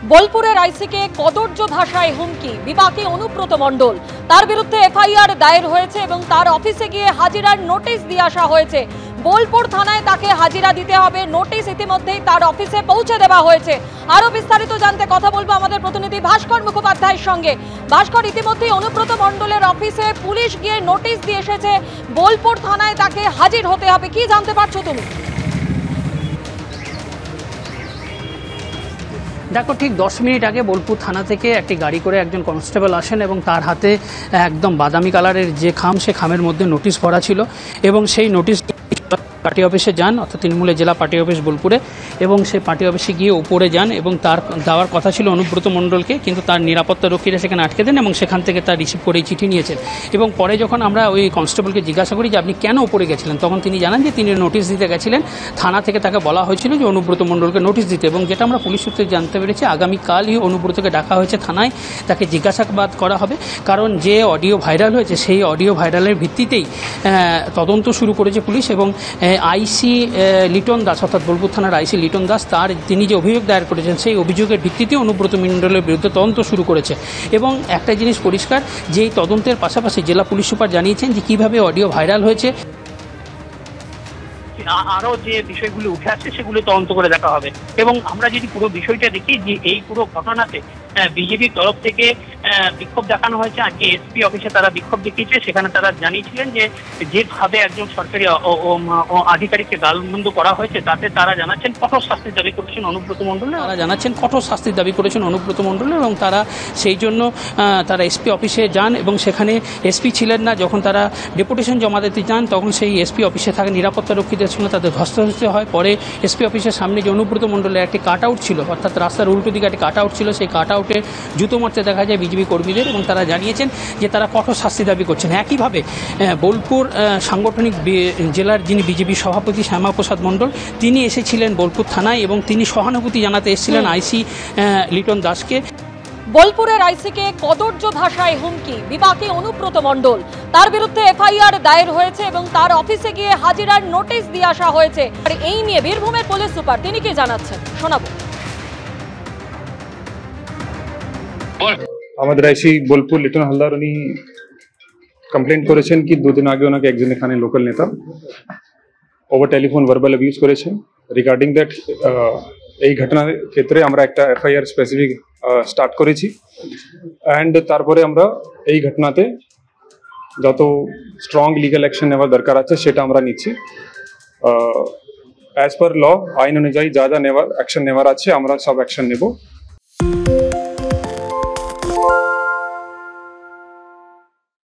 বোলপুরের আইসিকে কদর্য ভাষায় হুমকি, বিপাকে অনুব্রত মণ্ডল। তার বিরুদ্ধে এফআইআর দায়ের হয়েছে এবং তার অফিসে গিয়ে হাজিরার নোটিশ দিয়ে আসা হয়েছে। বোলপুর থানায় তাকে হাজিরা দিতে হবে, নোটিশ ইতিমধ্যেই তার অফিসে পৌঁছে দেওয়া হয়েছে। আরো বিস্তারিত জানতে কথা বলবো আমাদের প্রতিনিধি ভাস্কর মুখোপাধ্যায়ের সঙ্গে। ভাস্কর, ইতিমধ্যেই অনুব্রত মণ্ডলের অফিসে পুলিশ গিয়ে নোটিশ দিয়ে এসেছে, বোলপুর থানায় তাকে হাজির হতে হবে, কি জানতে পারছো তুমি? দেখো, ঠিক 10 মিনিট আগে বোলপুর থানা থেকে একটি গাড়ি করে একজন কনস্টেবল আসেন এবং তার হাতে একদম বাদামি কালারের যে খাম, সে খামের মধ্যে নোটিশ ভরা ছিল এবং সেই নোটিশ পার্টি অফিসে যান, অর্থাৎ তৃণমূলের জেলা পার্টি অফিস বোলপুরে, এবং সেই পার্টি অফিসে গিয়ে উপরে যান এবং তার দেওয়ার কথা ছিল অনুব্রত মণ্ডলকে, কিন্তু তার নিরাপত্তা রক্ষীরা সেখানে আটকে দেন এবং সেখান থেকে তার রিসিভ করে চিঠি নিয়েছেন। এবং পরে যখন আমরা ওই কনস্টেবলকে জিজ্ঞাসা করি যে আপনি কেন উপরে গেছিলেন, তখন তিনি জানান যে তিনি নোটিশ দিতে গেছিলেন। থানা থেকে তাকে বলা হয়েছিল যে অনুব্রত মণ্ডলকে নোটিশ দিতে, এবং যেটা আমরা পুলিশ সূত্রে জানতে পেরেছি আগামীকালই অনুব্রতকে ডাকা হয়েছে থানায়, তাকে জিজ্ঞাসাবাদ করা হবে। কারণ যে অডিও ভাইরাল হয়েছে সেই অডিও ভাইরালের ভিত্তিতেই তদন্ত শুরু করেছে পুলিশ, এবং আইসি লিটন দাস, অর্থাৎ বোলপুর থানার আইসি লিটন দাস, তিনি যে অভিযোগ দায়ের করেছেন সেই অভিযোগের ভিত্তিতে অনুব্রত মণ্ডলের বিরুদ্ধে তদন্ত শুরু করেছে। এবং একটা জিনিস পরিষ্কার, যে এই তদন্তের পাশাপাশি জেলা পুলিশ সুপার জানিয়েছেন যে কীভাবে অডিও ভাইরাল হয়েছে, আরো যে বিষয়গুলো উঠে আসছে সেগুলো তদন্ত করে দেখা হবে। এবং আমরা যদি পুরো বিষয়টা দেখি, যে এই পুরো ঘটনাতে বিজেপির তরফ থেকে বিক্ষোভ দেখানো হয়েছে। আজকে এসপি অফিসে তারা বিক্ষোভ দেখিয়েছে, সেখানে তারা জানিয়েছিলেন যে যেভাবে একজন সরকারি আধিকারিককে গালমন্দ করা হয়েছে, তাতে তারা জানাচ্ছেন কঠোর শাস্তির দাবি করেছেন অনুব্রত মণ্ডল। এবং তারা সেই জন্য তারা এসপি অফিসে যান এবং সেখানে এসপি ছিলেন না। যখন তারা ডেপুটেশন জমা দিতে যান তখন সেই এসপি অফিসে থাকা নিরাপত্তা রক্ষীদের সঙ্গে তাদের ধস্তাধস্তি হয়। পরে এসপি অফিসের সামনে যে অনুব্রত মণ্ডলের একটি কাট আউট ছিল, অর্থাৎ রাস্তার উল্টো দিকে একটি কাট আউট ছিল, সেই কাট আউটে জুতো মারতে দেখা যায় বিজেপি কর্মীদের, এবং তারা জানিয়েছেন যে তারা কঠোর শাস্তি দাবি করছেন। একইভাবে বোলপুর সাংগঠনিক জেলার যিনি বিজেপি সভাপতি শ্যামাপ্রসাদ মণ্ডল, তিনি এসেছিলেন বোলপুর থানায় এবং তিনি সহানুভূতি জানাতে এসেছিলেন আইসি লিটন দাসকে। বোলপুরের আইসিকে কদর্য ভাষায় হুমকি, বিপাকে অনুব্রত মণ্ডল। তার বিরুদ্ধে এফআইআর দায়ের হয়েছে এবং তার অফিসে গিয়ে হাজিরার নোটিশ দিয়ে আসা হয়েছে। আর এই নিয়ে বীরভূমের পুলিশ সুপার তিনি কি জানাচ্ছেন শোনাবো। আমাদের আইসি বোলপুর লিটন হালদার উনি কমপ্লেন করেছেন কি 2 দিন আগে ওনাকে একজন এখানে লোকাল নেতা ওভার টেলিফোন ভার্বাল অ্যাবিউজ করেছেন। রিগার্ডিং দ্যাট এই ঘটনার ক্ষেত্রে আমরা একটা এফআইআর স্পেসিফিক স্টার্ট করেছি, অ্যান্ড তারপরে আমরা এই ঘটনাতে যত স্ট্রং লিগাল অ্যাকশন নেওয়ার দরকার আছে সেটা আমরা নিচ্ছি। অ্যাজ পার ল, আইন অনুযায়ী যা যা নেওয়ার অ্যাকশন নেওয়ার আছে আমরা সব অ্যাকশন নেব।